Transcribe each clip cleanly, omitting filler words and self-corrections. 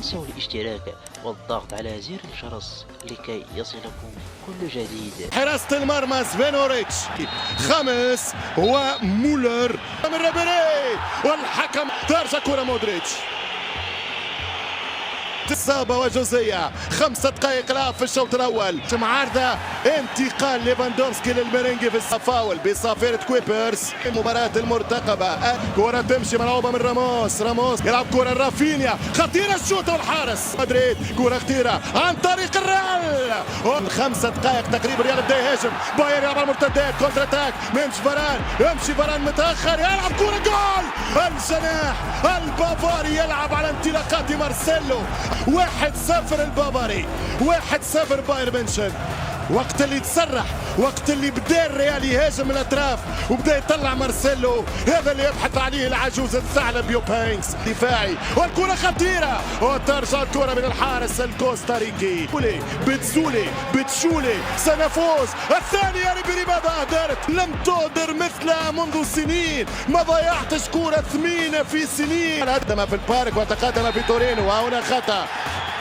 تنسوا الاشتراك والضغط على زر الجرس لكي يصلكم كل جديد. حراسة المرمى سفينوريتش، خامس ومولر من ريبيري، والحكم ترجع كرة مودريتش. إصابة وجزية، 5 دقائق الآن في الشوط الأول. معارضة انتقال ليفاندوفسكي للميرينجي في الفاول بصافرة كويبرز. المباراة المرتقبة، كرة تمشي ملعوبة من راموس يلعب كرة رافينيا، خطيرة الشوط والحارس مدريد، كرة خطيرة عن طريق الريال. 5 دقائق تقريبا ريال بدا يهاجم، بايرن يلعب على المرتدات، كونتر اتاك، يمشي فران متأخر، يلعب كرة جول. الجناح البافاري يلعب على انطلاقات مارسيلو. 1-0 البافاري، 1-0 بايرن ميونخ. وقت اللي تسرح، وقت اللي بدا الريال يهاجم الاطراف وبدا يطلع مارسيلو، هذا اللي يبحث عليه العجوز الثعلب يوبانكس دفاعي، والكره خطيره وترجع الكره من الحارس الكوستاريكي. بتشولي سنفوز الثانيه. ريبيري ماذا اهدرت؟ لم تهدر مثلها منذ سنين، ما ضيعتش كره ثمينه في سنين. قدم في البارك وتقدم في تورينو، وهنا خطا.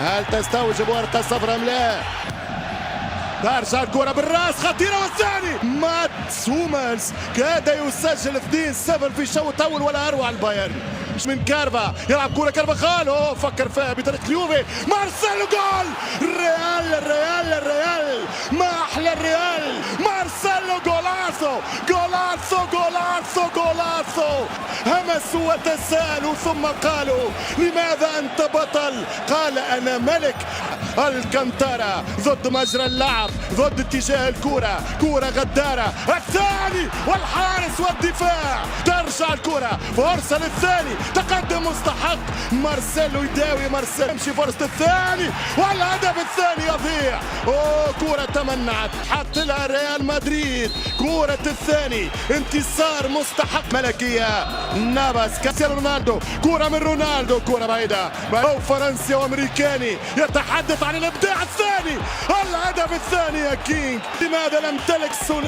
هل تستوجب ورقه صفراء ام لا؟ ترجع الكرة بالراس خطيرة، والثاني ماتس هوملز كاد يسجل 2-0 في الشوط الأول ولا أروع. البايرن من كارفا يلعب كرة كارفاخال، فكر فيها بطريقة اليوفي، مارسيلو جول. الريال ما أحلى الريال، مارسيلو جولاسو. همسوا وتسالوا ثم قالوا لماذا أنت بطل؟ قال أنا ملك. الكانتارا ضد مجرى اللعب، ضد اتجاه الكرة، كرة غدارة، الثاني والحارس والدفاع. ترجع الكرة، فرصة للثاني، تقدم مستحق، مارسيلو يداوي، يمشي فرصة الثاني، والهدف الثاني يضيع. كرة تمنعت، حط لها ريال مدريد. كرة الثاني، انتصار مستحق، ملكية نافاس، كريستيانو رونالدو، كرة من رونالدو، كرة بعيدة، فرنسي وامريكاني يتحدث عن الابداع الثاني، الهدف الثاني يا كينج. لماذا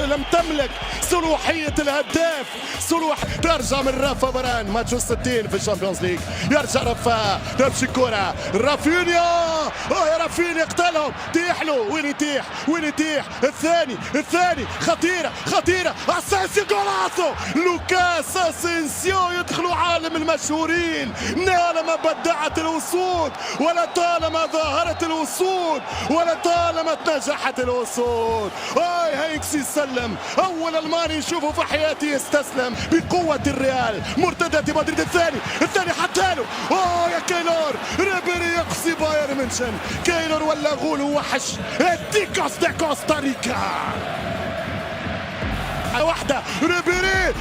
لم تملك صلوحية الهداف؟ ترجع من رافا بران، ماتش 60 في الشامبيونز ليج، يرجع رافا، تمشي الكرة، رافينيا، يا رافينيا اقتلهم، تيحلو، وين يتيح، الثاني خطيرة، اسينسيو جولاسو، لوكاس اسينسيو يدخلوا عالم المشهورين. طالما بدعت الوصول، ولا طالما ظاهرت الوصول، ولا طالما نجحت الوصول. هينكس يسلم، اول الماني نشوفه في حياتي يستسلم بقوة الريال. مرتدات مدريد، الثاني حتى له، يا كيلور، ريبيري يقصي بايرن ميونخ. كيلور ولا غول وحش، ديكوس دي كوستاريكا. واحدة، ريبيري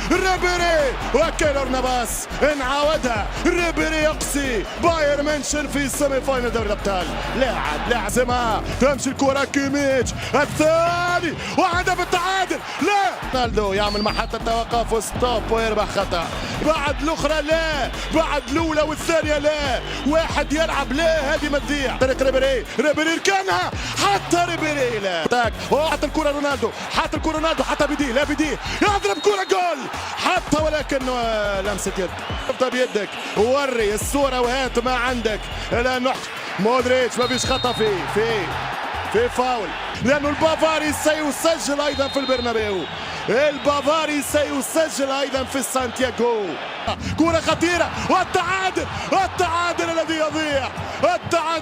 وكيلور نافاس انعاودها، ريبيري يقصي بايرن ميونخ في السيمي فاينل دوري الابطال. لاعب زما، تمشي الكرة كيميتش، الثاني وهدف التعادل. لا، رونالدو يعمل محطة توقف وستوب ويربح خطأ. بعد الاخرى لا، بعد الاولى والثانية لا، واحد يلعب لا، هذه ما تضيع. طريق ريبيري ركنها، حتى ريبيري لا، حط الكرة رونالدو، حتى بديه يضرب كرة جول، حتى ولكن لمسة يد. ابدا بيدك ووري الصورة وهات ما عندك. لأنه مودريتش ما فيش خطأ في فاول، لأنه البافاري سيسجل أيضا في البرنابيو، البافاري سيسجل أيضا في سانتياغو. كرة خطيرة، والتعادل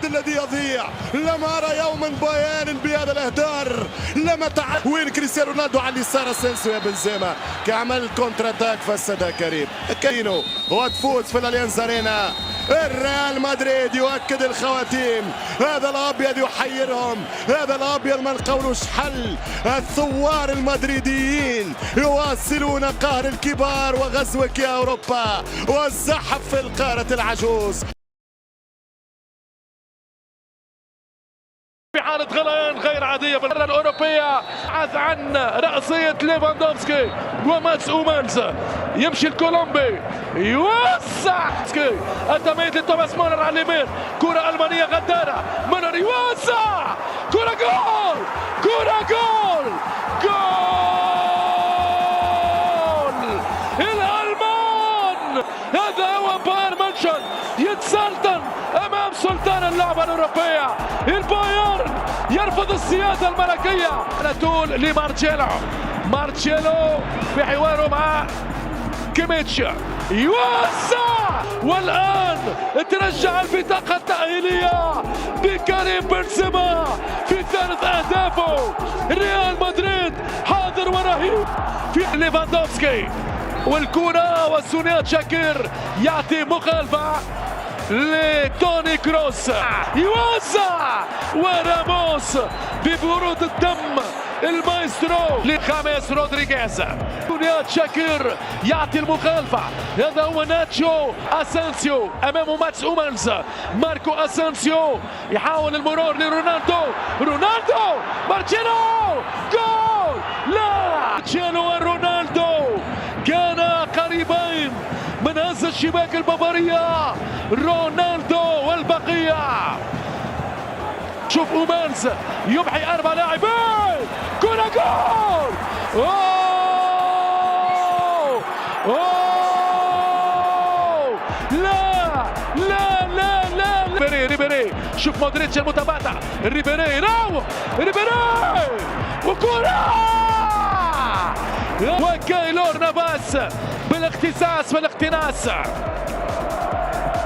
الذي يضيع. لم أرى يوما بيان بهذا الإهدار، وين كريستيانو رونالدو على اليسار، اسينسيو يا بنزيما كعمل كونتر اتاك، فسدها كريم وتفوز في الاليانز ارينا. الريال مدريد يؤكد الخواتيم، هذا الابيض يحيرهم، هذا الابيض ما نلقاولوش حل. الثوار المدريديين يواصلون قهر الكبار وغزوك يا اوروبا والزحف في القارة العجوز. في حالة غليان غير عادية بالقارة الأوروبية، عاد عن رأسية ليفاندوفسكي وماتس هوملز، يمشي الكولومبي، يوسع التمرير لتوماس مولر على اليمين، كرة ألمانية غدارة، مولر يوسع، كرة جول، الألمان، هذا هو بايرن ميونخ يتسلطن أمام سلطان الأوروبية. البايرن يرفض السيادة الملكية على طول لمارتشيلو. مارتشيلو في حواره مع كيميتش يوسع، والآن ترجع البطاقة التأهيلية بكريم بنزيما في ثالث أهدافه. ريال مدريد حاضر ورهيب في ليفاندوفسكي، والكرة والثنائي شاكير يعطي مخالفة لتوني كروس يوزع، وراموس ببرود الدم المايسترو لخامس رودريغيز. ثنائي شاكير يعطي المخالفة. هذا هو ناتشو اسانسيو امامه ماتس اومانز. ماركو اسانسيو يحاول المرور لرونالدو. رونالدو مارتشيلو جول. لا، مارتشيلو ورونالدو كانا قريبين من هز الشباك البافارية. رونالدو والبقية. شوف اومانز يبحي 4 لاعبين. كرة جول. أوه! أوه! لا لا لا لا ريبيري. شوف مودريتش المتبادع. ريبيري راوغ. ريبيري وكرة، وكايلور نافاس بالاختصاص والاقتناص.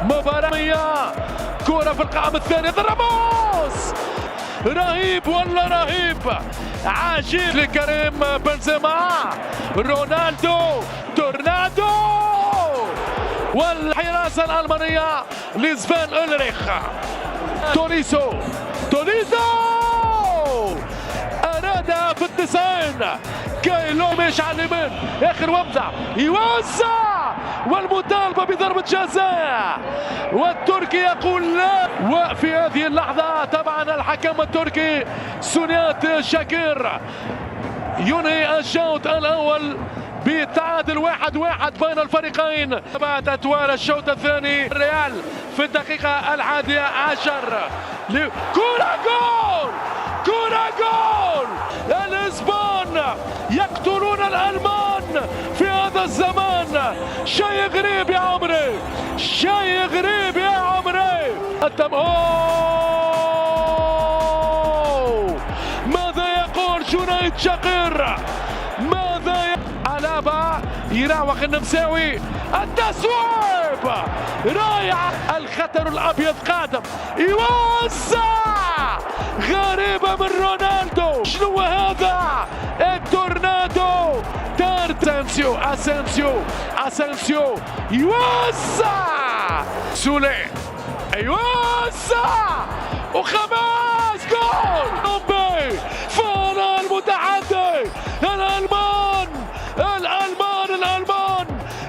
مباراة كرة في القائم الثاني. راموس رهيب والله رهيب، عجيب لكريم بنزيما. رونالدو تورنادو، والحراسة الألمانية لسفان أولريخ. توليزو أرادها في التسعين. كايلو مش على اليمين، آخر ومزة يوزع، والمطالبة بضربة جزاء، والتركي يقول لا. وفي هذه اللحظة طبعا الحكم التركي سونيات شاكير ينهي الشوط الأول بتعادل 1-1 بين الفريقين. بعد أطوال الشوط الثاني الريال في الدقيقة 11 كرة جول. الإسبان يقتلون الألمان في هذا الزمان. شيء غريب يا عمري، شيء غريب يا عمري. ماذا يقول جنيد شاكير؟ ألابا يراوغ النمساوي. التسويب رائع. الخطر الأبيض قادم. يوزع، غريبة من رونالدو. شنو هذا؟ التورنادو. أسانسيو يوزع. سولي يوزع، وخماس جول. فانا المتحدي. الألمان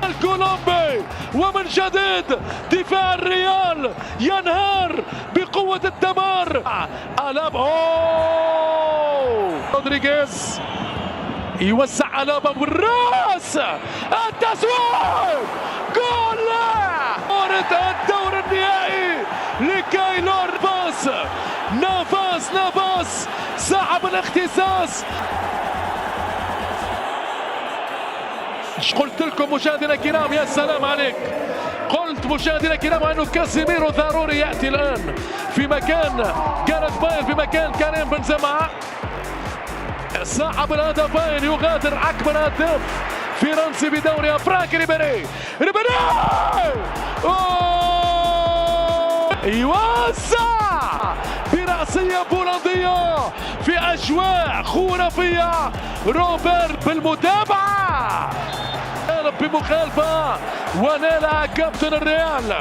الكولومبي. ومن جديد دفاع الريال ينهار بقوة الدمار. ألابا رودريغيز يوسع. ألابا بالراس. التسويق جول. مباراة الدور النهائي لكايلور نافاس صاحب الاختصاص. قلت لكم مشاهدينا الكرام، يا سلام عليك، قلت مشاهدينا الكرام انه كاسيميرو ضروري ياتي الان في مكان جاريث بايل، في مكان كريم بنزيما. صاحب الهدفين يغادر عقب الهداف فرنسي بدورها فرانك ريبيري. يوزع برأسية بولندية في أجواء خرافية. روبرت بالمتابعة بمخالفة، ونالها كابتن الريال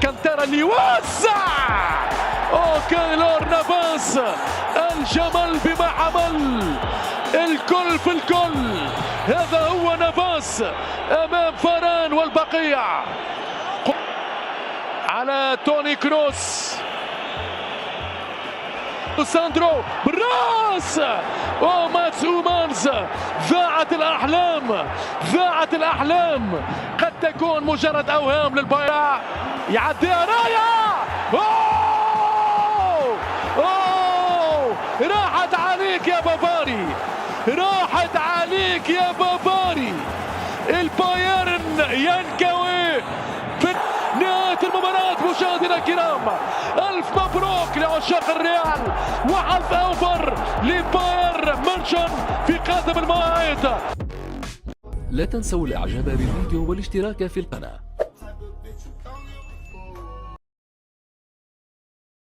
كانتارا اللي يوزع. كايلور نافاس الجمل بما حمل، الكل في الكل. هذا هو نافاس امام فاران والبقية. على توني كروس. ساندرو براس. ماتس اومانز. ضاعت الأحلام. قد تكون مجرد أوهام للبايرن. يعديها راية. راحت عليك يا بافاري، راحت عليك يا بافاري. البايرن ينكوي في نهاية المباراة. مشاهدينا الكرام، ألف مبروك لعشاق الريال، وحظ أوفر لبايرن ميونخ في قادم المواعيد. لا تنسوا الاعجاب بالفيديو والاشتراك في القناة.